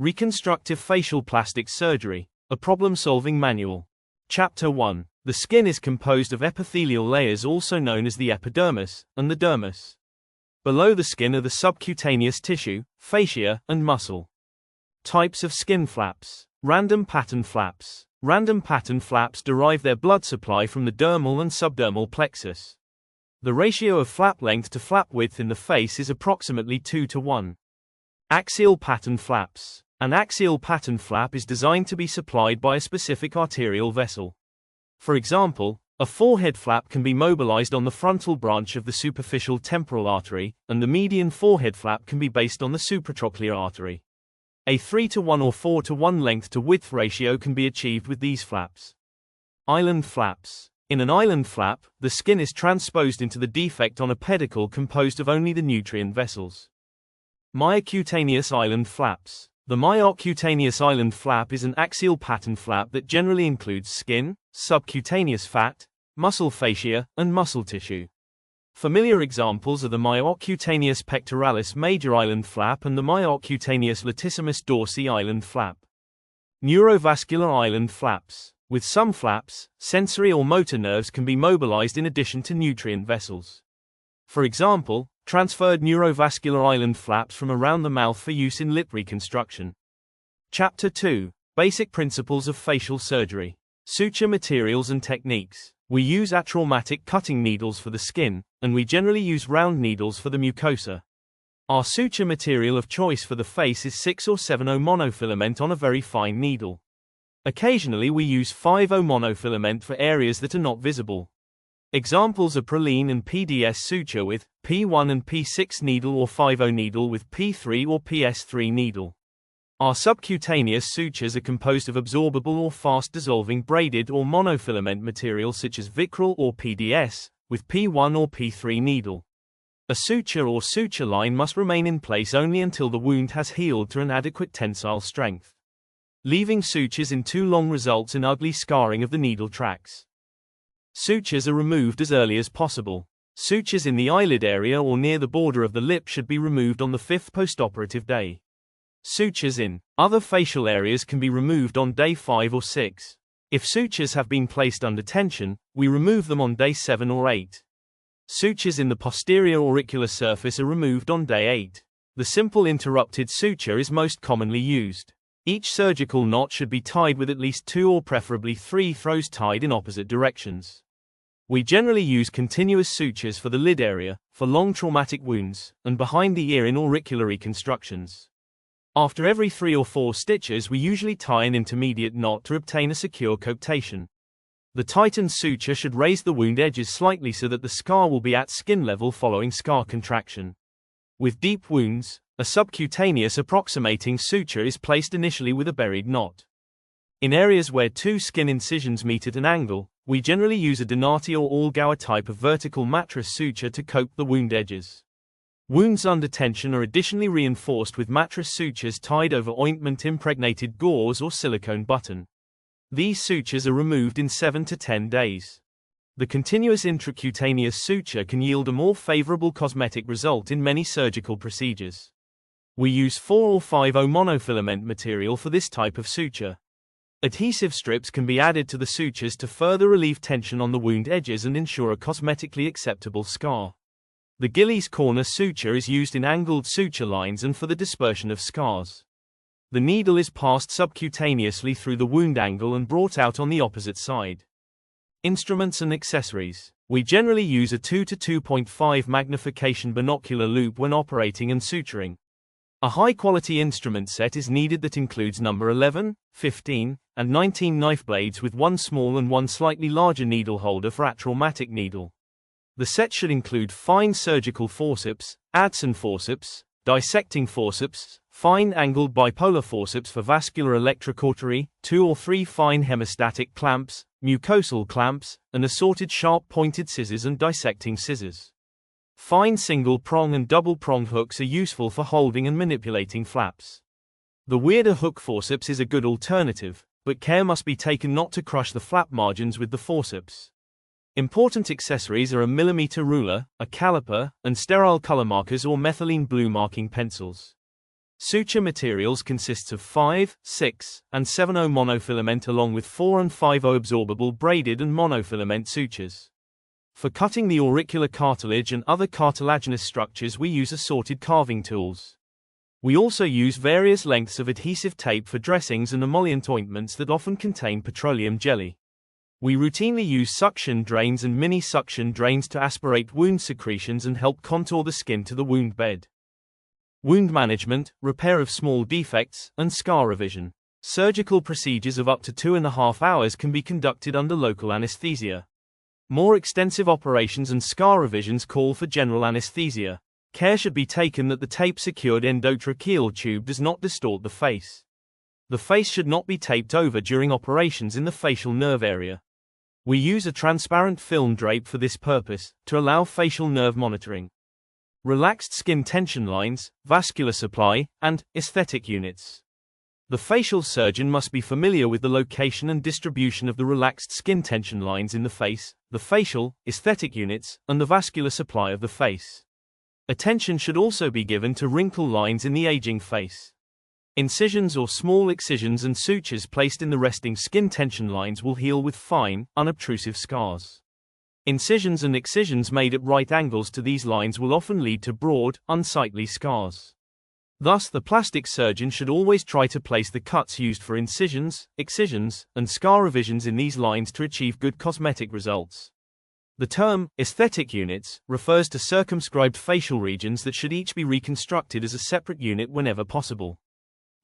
Reconstructive Facial Plastic Surgery, a problem-solving manual. Chapter 1. The skin is composed of epithelial layers also known as the epidermis, and the dermis. Below the skin are the subcutaneous tissue, fascia, and muscle. Types of skin flaps. Random pattern flaps. Random pattern flaps derive their blood supply from the dermal and subdermal plexus. The ratio of flap length to flap width in the face is approximately 2:1. Axial pattern flaps. An axial pattern flap is designed to be supplied by a specific arterial vessel. For example, a forehead flap can be mobilized on the frontal branch of the superficial temporal artery, and the median forehead flap can be based on the supratrochlear artery. A 3:1 or 4:1 length to width ratio can be achieved with these flaps. Island flaps. In an island flap, the skin is transposed into the defect on a pedicle composed of only the nutrient vessels. Myocutaneous island flaps. The myocutaneous island flap is an axial pattern flap that generally includes skin, subcutaneous fat, muscle fascia, and muscle tissue. Familiar examples are the myocutaneous pectoralis major island flap and the myocutaneous latissimus dorsi island flap. Neurovascular island flaps. With some flaps, sensory or motor nerves can be mobilized in addition to nutrient vessels. For example, transferred neurovascular island flaps from around the mouth for use in lip reconstruction. Chapter 2. Basic Principles of Facial Surgery. Suture materials and techniques. We use atraumatic cutting needles for the skin, and we generally use round needles for the mucosa. Our suture material of choice for the face is 6 or 7O monofilament on a very fine needle. Occasionally we use 5O monofilament for areas that are not visible. Examples are praline and PDS suture with P1 and P6 needle or 5O needle with P3 or PS3 needle. Our subcutaneous sutures are composed of absorbable or fast-dissolving braided or monofilament material such as Vicryl or PDS, with P1 or P3 needle. A suture or suture line must remain in place only until the wound has healed to an adequate tensile strength. Leaving sutures in too long results in ugly scarring of the needle tracks. Sutures are removed as early as possible. Sutures in the eyelid area or near the border of the lip should be removed on the 5th postoperative day. Sutures in other facial areas can be removed on day 5 or 6. If sutures have been placed under tension, we remove them on day 7 or 8. Sutures in the posterior auricular surface are removed on day 8. The simple interrupted suture is most commonly used. Each surgical knot should be tied with at least 2 or preferably 3 throws tied in opposite directions. We generally use continuous sutures for the lid area, for long traumatic wounds, and behind the ear in auricular reconstructions. After every 3 or 4 stitches we usually tie an intermediate knot to obtain a secure coaptation. The tightened suture should raise the wound edges slightly so that the scar will be at skin level following scar contraction. With deep wounds, a subcutaneous approximating suture is placed initially with a buried knot. In areas where 2 skin incisions meet at an angle, we generally use a Donati or Allgauer type of vertical mattress suture to coat the wound edges. Wounds under tension are additionally reinforced with mattress sutures tied over ointment-impregnated gauze or silicone button. These sutures are removed in 7 to 10 days. The continuous intracutaneous suture can yield a more favorable cosmetic result in many surgical procedures. We use 4 or 5O monofilament material for this type of suture. Adhesive strips can be added to the sutures to further relieve tension on the wound edges and ensure a cosmetically acceptable scar. The Gillies corner suture is used in angled suture lines and for the dispersion of scars. The needle is passed subcutaneously through the wound angle and brought out on the opposite side. Instruments and accessories. We generally use a 2 to 2.5 magnification binocular loupe when operating and suturing. A high-quality instrument set is needed that includes number 11, 15, and 19 knife blades with 1 small and 1 slightly larger needle holder for atraumatic needle. The set should include fine surgical forceps, Adson forceps, dissecting forceps, fine angled bipolar forceps for vascular electrocautery, 2 or 3 fine hemostatic clamps, mucosal clamps, and assorted sharp-pointed scissors and dissecting scissors. Fine single-prong and double-prong hooks are useful for holding and manipulating flaps. The Weerda hook forceps is a good alternative, but care must be taken not to crush the flap margins with the forceps. Important accessories are a millimeter ruler, a caliper, and sterile color markers or methylene blue marking pencils. Suture materials consists of 5, 6, and 7O monofilament along with 4 and 5O absorbable braided and monofilament sutures. For cutting the auricular cartilage and other cartilaginous structures we use assorted carving tools. We also use various lengths of adhesive tape for dressings and emollient ointments that often contain petroleum jelly. We routinely use suction drains and mini suction drains to aspirate wound secretions and help contour the skin to the wound bed. Wound management, repair of small defects, and scar revision. Surgical procedures of up to 2.5 hours can be conducted under local anesthesia. More extensive operations and scar revisions call for general anesthesia. Care should be taken that the tape-secured endotracheal tube does not distort the face. The face should not be taped over during operations in the facial nerve area. We use a transparent film drape for this purpose, to allow facial nerve monitoring. Relaxed skin tension lines, vascular supply, and aesthetic units. The facial surgeon must be familiar with the location and distribution of the relaxed skin tension lines in the face, the facial, aesthetic units, and the vascular supply of the face. Attention should also be given to wrinkle lines in the aging face. Incisions or small excisions and sutures placed in the resting skin tension lines will heal with fine, unobtrusive scars. Incisions and excisions made at right angles to these lines will often lead to broad, unsightly scars. Thus, the plastic surgeon should always try to place the cuts used for incisions, excisions, and scar revisions in these lines to achieve good cosmetic results. The term, aesthetic units, refers to circumscribed facial regions that should each be reconstructed as a separate unit whenever possible.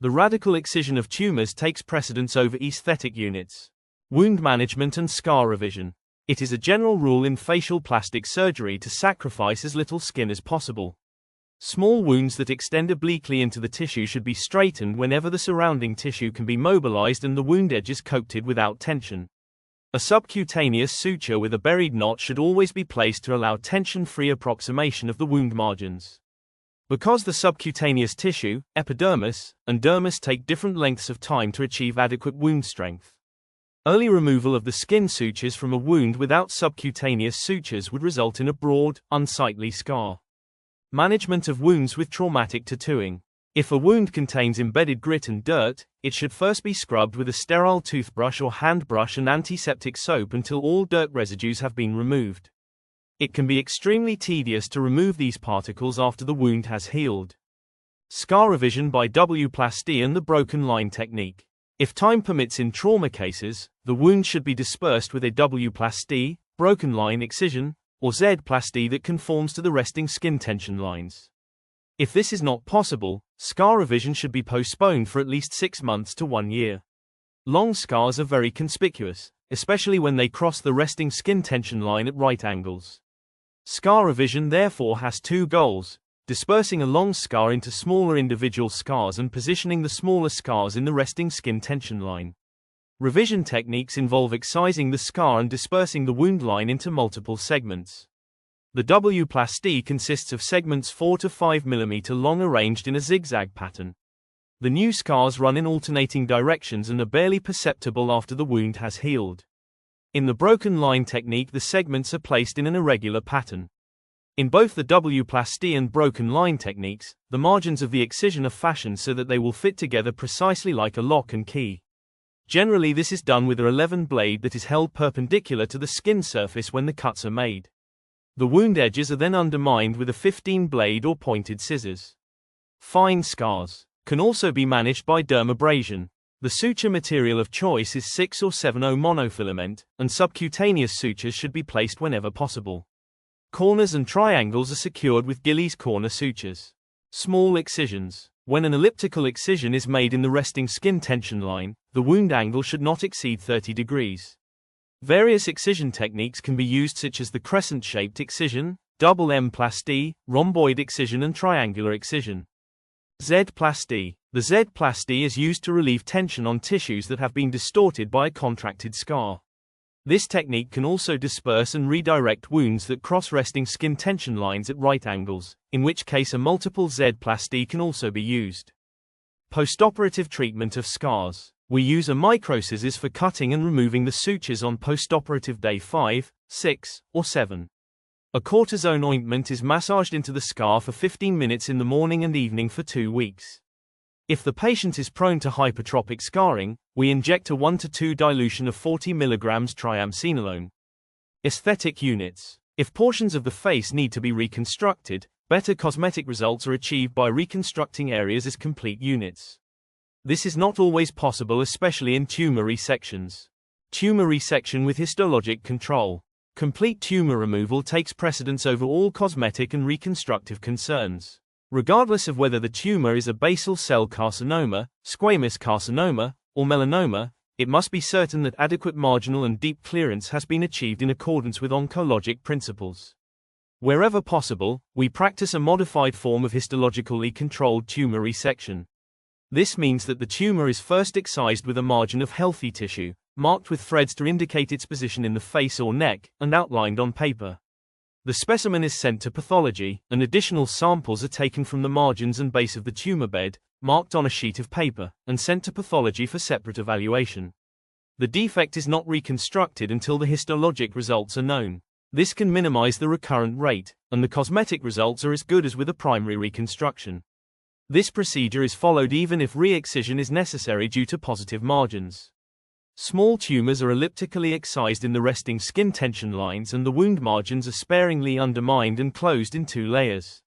The radical excision of tumors takes precedence over aesthetic units. Wound management and scar revision. It is a general rule in facial plastic surgery to sacrifice as little skin as possible. Small wounds that extend obliquely into the tissue should be straightened whenever the surrounding tissue can be mobilized and the wound edges coated without tension. A subcutaneous suture with a buried knot should always be placed to allow tension-free approximation of the wound margins. Because the subcutaneous tissue, epidermis, and dermis take different lengths of time to achieve adequate wound strength. Early removal of the skin sutures from a wound without subcutaneous sutures would result in a broad, unsightly scar. Management of wounds with traumatic tattooing. If a wound contains embedded grit and dirt, it should first be scrubbed with a sterile toothbrush or hand brush and antiseptic soap until all dirt residues have been removed. It can be extremely tedious to remove these particles after the wound has healed. Scar revision by W-plasty and the broken line technique. If time permits in trauma cases, the wound should be dispersed with a W-plasty, broken line excision, or Z-plasty that conforms to the resting skin tension lines. If this is not possible, scar revision should be postponed for at least 6 months to 1 year. Long scars are very conspicuous, especially when they cross the resting skin tension line at right angles. Scar revision therefore has 2 goals: dispersing a long scar into smaller individual scars and positioning the smaller scars in the resting skin tension line. Revision techniques involve excising the scar and dispersing the wound line into multiple segments. The W-plasty consists of segments 4 to 5 mm long arranged in a zigzag pattern. The new scars run in alternating directions and are barely perceptible after the wound has healed. In the broken line technique, the segments are placed in an irregular pattern. In both the W-plasty and broken line techniques, the margins of the excision are fashioned so that they will fit together precisely like a lock and key. Generally, this is done with a 11 blade that is held perpendicular to the skin surface when the cuts are made. The wound edges are then undermined with a 15 blade or pointed scissors. Fine scars can also be managed by dermabrasion. The suture material of choice is 6 or 7O monofilament, and subcutaneous sutures should be placed whenever possible. Corners and triangles are secured with Gillies corner sutures. Small excisions. When an elliptical excision is made in the resting skin tension line, the wound angle should not exceed 30 degrees. Various excision techniques can be used, such as the crescent-shaped excision, double M-plasty, rhomboid excision and triangular excision. Z-plasty. The Z-plasty is used to relieve tension on tissues that have been distorted by a contracted scar. This technique can also disperse and redirect wounds that cross resting skin tension lines at right angles, in which case a multiple Z-plasty can also be used. Postoperative treatment of scars. We use a microscissors for cutting and removing the sutures on postoperative day 5, 6, or 7. A cortisone ointment is massaged into the scar for 15 minutes in the morning and evening for 2 weeks. If the patient is prone to hypertrophic scarring, we inject a 1:2 dilution of 40 mg triamcinolone. Aesthetic units. If portions of the face need to be reconstructed, better cosmetic results are achieved by reconstructing areas as complete units. This is not always possible, especially in tumor resections. Tumor resection with histologic control. Complete tumor removal takes precedence over all cosmetic and reconstructive concerns. Regardless of whether the tumor is a basal cell carcinoma, squamous carcinoma, or melanoma, it must be certain that adequate marginal and deep clearance has been achieved in accordance with oncologic principles. Wherever possible, we practice a modified form of histologically controlled tumor resection. This means that the tumor is first excised with a margin of healthy tissue, marked with threads to indicate its position in the face or neck, and outlined on paper. The specimen is sent to pathology, and additional samples are taken from the margins and base of the tumor bed, marked on a sheet of paper, and sent to pathology for separate evaluation. The defect is not reconstructed until the histologic results are known. This can minimize the recurrent rate, and the cosmetic results are as good as with a primary reconstruction. This procedure is followed even if re-excision is necessary due to positive margins. Small tumors are elliptically excised in the resting skin tension lines, and the wound margins are sparingly undermined and closed in 2 layers.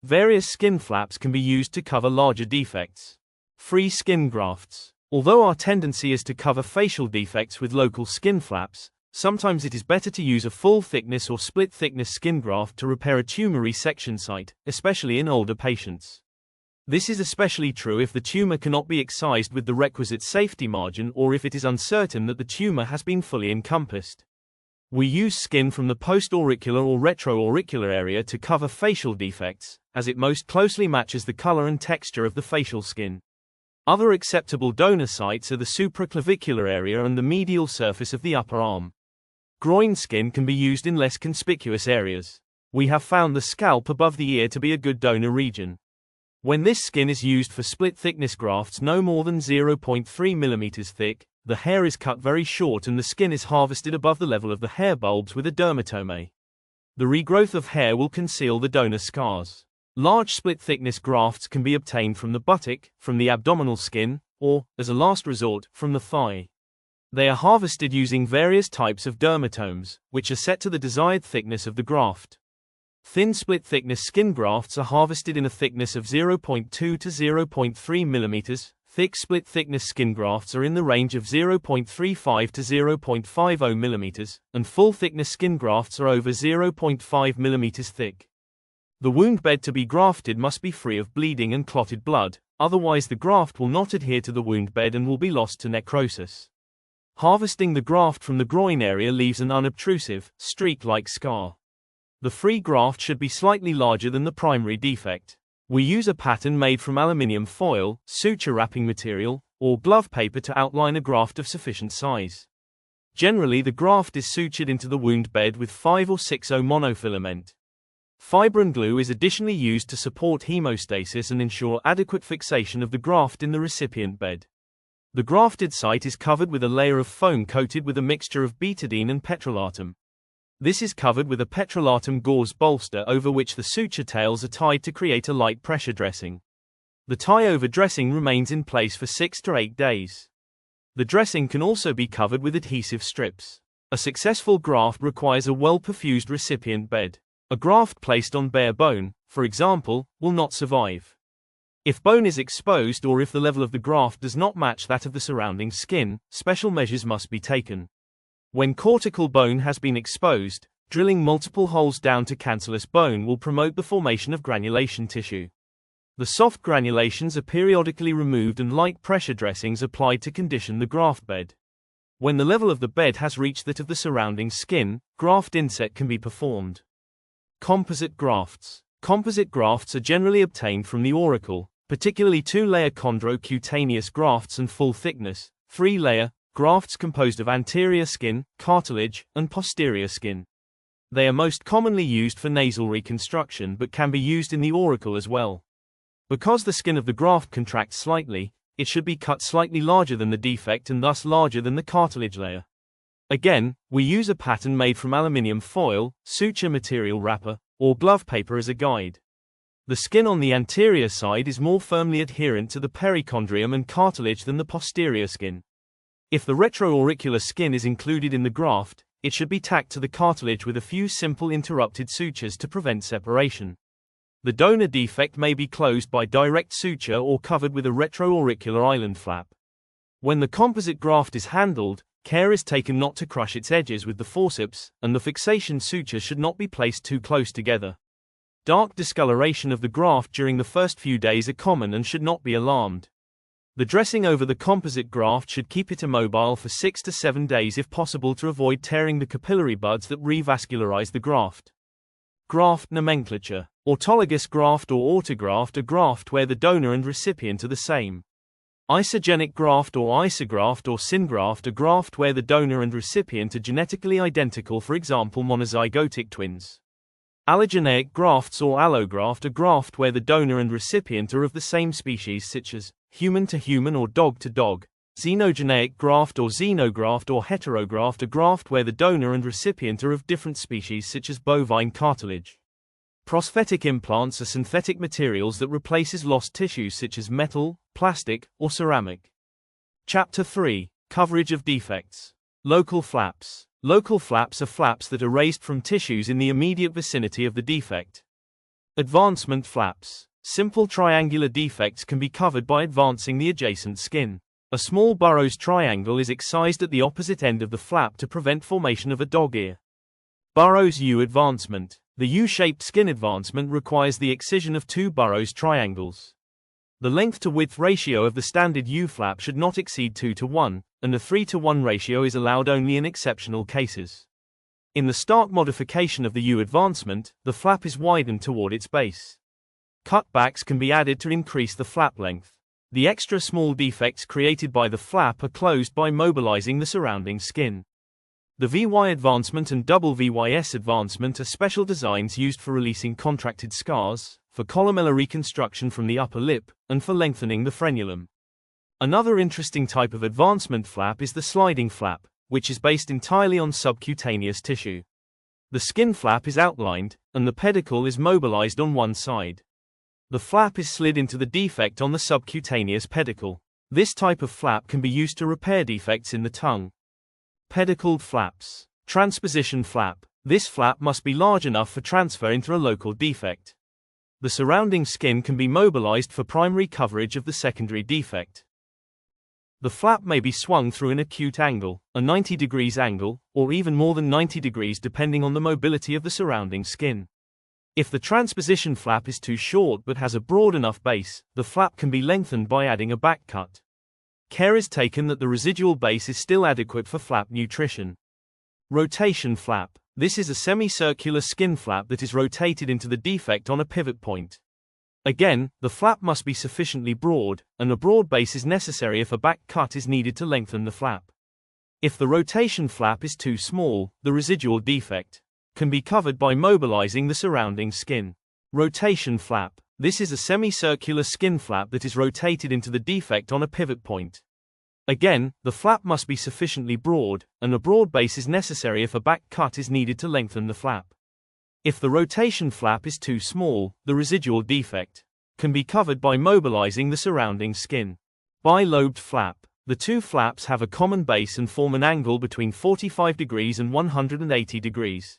Various skin flaps can be used to cover larger defects. Free skin grafts. Although our tendency is to cover facial defects with local skin flaps, sometimes it is better to use a full-thickness or split-thickness skin graft to repair a tumor resection site, especially in older patients. This is especially true if the tumor cannot be excised with the requisite safety margin, or if it is uncertain that the tumor has been fully encompassed. We use skin from the post-auricular or retroauricular area to cover facial defects, as it most closely matches the color and texture of the facial skin. Other acceptable donor sites are the supraclavicular area and the medial surface of the upper arm. Groin skin can be used in less conspicuous areas. We have found the scalp above the ear to be a good donor region. When this skin is used for split-thickness grafts no more than 0.3 mm thick, the hair is cut very short and the skin is harvested above the level of the hair bulbs with a dermatome. The regrowth of hair will conceal the donor scars. Large split-thickness grafts can be obtained from the buttock, from the abdominal skin, or, as a last resort, from the thigh. They are harvested using various types of dermatomes, which are set to the desired thickness of the graft. Thin split-thickness skin grafts are harvested in a thickness of 0.2 to 0.3 mm. Thick split-thickness skin grafts are in the range of 0.35 to 0.50 mm, and full-thickness skin grafts are over 0.5 mm thick. The wound bed to be grafted must be free of bleeding and clotted blood, otherwise the graft will not adhere to the wound bed and will be lost to necrosis. Harvesting the graft from the groin area leaves an unobtrusive, streak-like scar. The free graft should be slightly larger than the primary defect. We use a pattern made from aluminium foil, suture wrapping material, or glove paper to outline a graft of sufficient size. Generally, the graft is sutured into the wound bed with 5 or 6O monofilament. Fibrin glue is additionally used to support hemostasis and ensure adequate fixation of the graft in the recipient bed. The grafted site is covered with a layer of foam coated with a mixture of betadine and petrolatum. This is covered with a petrolatum gauze bolster over which the suture tails are tied to create a light pressure dressing. The tie-over dressing remains in place for 6 to 8 days. The dressing can also be covered with adhesive strips. A successful graft requires a well-perfused recipient bed. A graft placed on bare bone, for example, will not survive. If bone is exposed or if the level of the graft does not match that of the surrounding skin, special measures must be taken. When cortical bone has been exposed, drilling multiple holes down to cancellous bone will promote the formation of granulation tissue. The soft granulations are periodically removed and light pressure dressings applied to condition the graft bed. When the level of the bed has reached that of the surrounding skin, graft inset can be performed. Composite grafts. Composite grafts are generally obtained from the auricle, particularly 2-layer chondrocutaneous grafts and full-thickness, 3-layer grafts composed of anterior skin, cartilage, and posterior skin. They are most commonly used for nasal reconstruction but can be used in the auricle as well. Because the skin of the graft contracts slightly, it should be cut slightly larger than the defect and thus larger than the cartilage layer. Again, we use a pattern made from aluminium foil, suture material wrapper, or glove paper as a guide. The skin on the anterior side is more firmly adherent to the perichondrium and cartilage than the posterior skin. If the retroauricular skin is included in the graft, it should be tacked to the cartilage with a few simple interrupted sutures to prevent separation. The donor defect may be closed by direct suture or covered with a retroauricular island flap. When the composite graft is handled, care is taken not to crush its edges with the forceps, and the fixation suture should not be placed too close together. Dark discoloration of the graft during the first few days are common and should not be alarmed. The dressing over the composite graft should keep it immobile for 6 to 7 days if possible to avoid tearing the capillary buds that revascularize the graft. Graft nomenclature. Autologous graft or autograft, a graft where the donor and recipient are the same. Isogenic graft or isograft or syngraft, a graft where the donor and recipient are genetically identical, for example monozygotic twins. Allogeneic grafts or allograft, a graft where the donor and recipient are of the same species such as human to human or dog to dog. Xenogeneic graft or xenograft or heterograft, a graft where the donor and recipient are of different species such as bovine cartilage. Prosthetic implants are synthetic materials that replaces lost tissues such as metal, plastic, or ceramic. Chapter 3. Coverage of defects. Local flaps. Local flaps are flaps that are raised from tissues in the immediate vicinity of the defect. Advancement flaps. Simple triangular defects can be covered by advancing the adjacent skin. A small Burroughs triangle is excised at the opposite end of the flap to prevent formation of a dog ear. Burroughs U advancement. The U-shaped skin advancement requires the excision of 2 Burroughs triangles. The length-to-width ratio of the standard U-flap should not exceed 2:1, and a 3:1 ratio is allowed only in exceptional cases. In the Stark modification of the U advancement, the flap is widened toward its base. Cutbacks can be added to increase the flap length. The extra small defects created by the flap are closed by mobilizing the surrounding skin. The VY advancement and double VYS advancement are special designs used for releasing contracted scars, for columellar reconstruction from the upper lip, and for lengthening the frenulum. Another interesting type of advancement flap is the sliding flap, which is based entirely on subcutaneous tissue. The skin flap is outlined, and the pedicle is mobilized on one side. The flap is slid into the defect on the subcutaneous pedicle. This type of flap can be used to repair defects in the tongue. Pedicled flaps. Transposition flap. This flap must be large enough for transfer into a local defect. The surrounding skin can be mobilized for primary coverage of the secondary defect. The flap may be swung through an acute angle, a 90 degrees angle, or even more than 90 degrees depending on the mobility of the surrounding skin. If the transposition flap is too short but has a broad enough base, the flap can be lengthened by adding a back cut. Care is taken that the residual base is still adequate for flap nutrition. Rotation flap. This is a semicircular skin flap that is rotated into the defect on a pivot point. Again, the flap must be sufficiently broad, and a broad base is necessary if a back cut is needed to lengthen the flap. If the rotation flap is too small, the residual defect can be covered by mobilizing the surrounding skin. Rotation flap. This is a semicircular skin flap that is rotated into the defect on a pivot point. Again, the flap must be sufficiently broad, and a broad base is necessary if a back cut is needed to lengthen the flap. If the rotation flap is too small, the residual defect can be covered by mobilizing the surrounding skin. Bilobed flap. The two flaps have a common base and form an angle between 45 degrees and 180 degrees.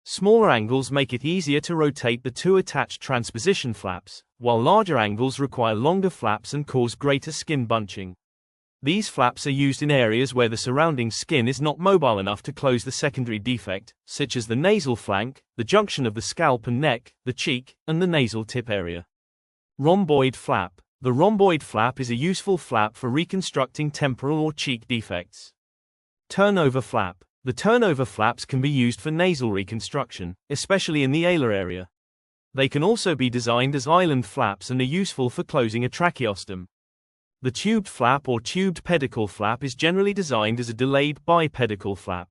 Smaller angles make it easier to rotate the two attached transposition flaps, while larger angles require longer flaps and cause greater skin bunching. These flaps are used in areas where the surrounding skin is not mobile enough to close the secondary defect, such as the nasal flank, the junction of the scalp and neck, the cheek, and the nasal tip area. Rhomboid flap. The rhomboid flap is a useful flap for reconstructing temporal or cheek defects. Turnover flap. The turnover flaps can be used for nasal reconstruction, especially in the alar area. They can also be designed as island flaps and are useful for closing a tracheostom. The tubed flap or tubed pedicle flap is generally designed as a delayed bipedicle flap.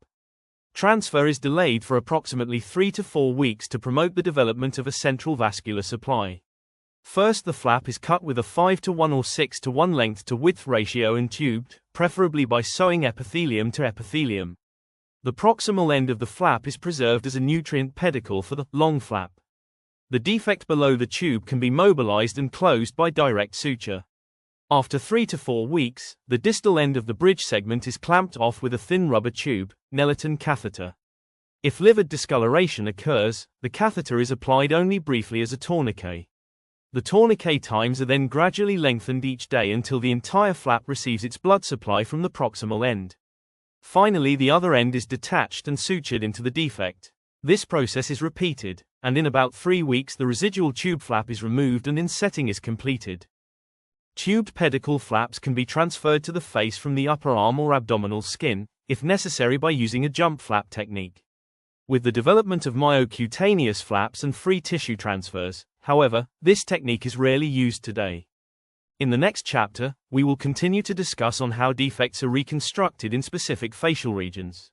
Transfer is delayed for approximately 3 to 4 weeks to promote the development of a central vascular supply. First, the flap is cut with a 5:1 or 6:1 length-to-width ratio and tubed, preferably by sewing epithelium to epithelium. The proximal end of the flap is preserved as a nutrient pedicle for the long flap. The defect below the tube can be mobilized and closed by direct suture. After 3 to 4 weeks, the distal end of the bridge segment is clamped off with a thin rubber tube, Nelliton catheter. If livid discoloration occurs, the catheter is applied only briefly as a tourniquet. The tourniquet times are then gradually lengthened each day until the entire flap receives its blood supply from the proximal end. Finally, the other end is detached and sutured into the defect. This process is repeated, and in about 3 weeks the residual tube flap is removed and insetting is completed. Tubed pedicle flaps can be transferred to the face from the upper arm or abdominal skin, if necessary by using a jump flap technique. With the development of myocutaneous flaps and free tissue transfers, however, this technique is rarely used today. In the next chapter, we will continue to discuss on how defects are reconstructed in specific facial regions.